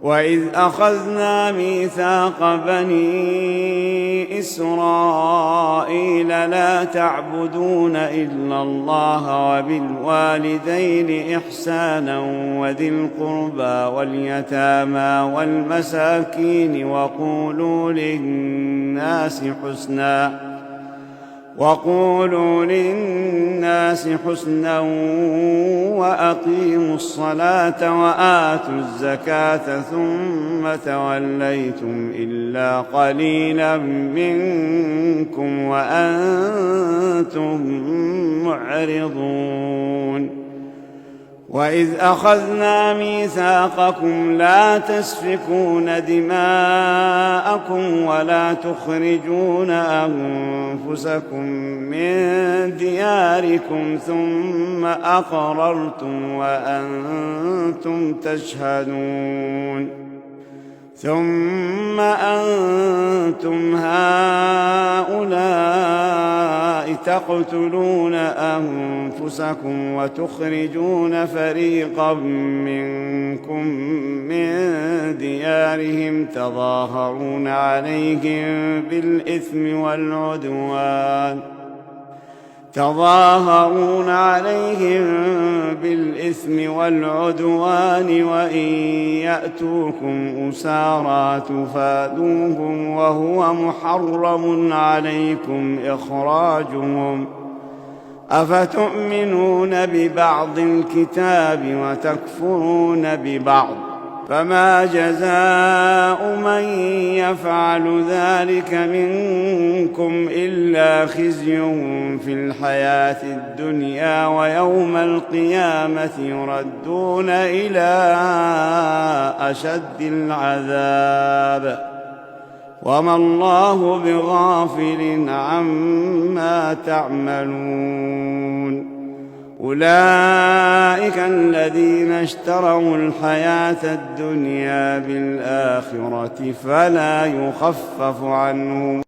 وإذ أخذنا ميثاق بني إسرائيل لا تعبدون إلا الله وبالوالدين إحسانا وذي القربى واليتامى والمساكين وقولوا للناس حسنا وأقيموا الصلاة وآتوا الزكاة ثم توليتم إلا قليلا منكم وأنتم معرضون وإذ أخذنا ميثاقكم لا تسفكون دماءكم ولا تخرجون أنفسكم من دياركم ثم أقررتم وأنتم تشهدون ثم أنتم هؤلاء تقتلون أنفسكم وتخرجون فريقا منكم من ديارهم تظاهرون عليهم بالإثم والعدوان وإن يأتوكم أسارى تفادوهم وهو محرم عليكم إخراجهم أفتؤمنون ببعض الكتاب وتكفرون ببعض فما جزاء من يفعل ذلك منكم إلا خزي في الحياة الدنيا ويوم القيامة يردون إلى أشد العذاب وما الله بغافل عما تعملون أولئك الذين اشتروا الحياة الدنيا بالآخرة فلا يخفف عنهم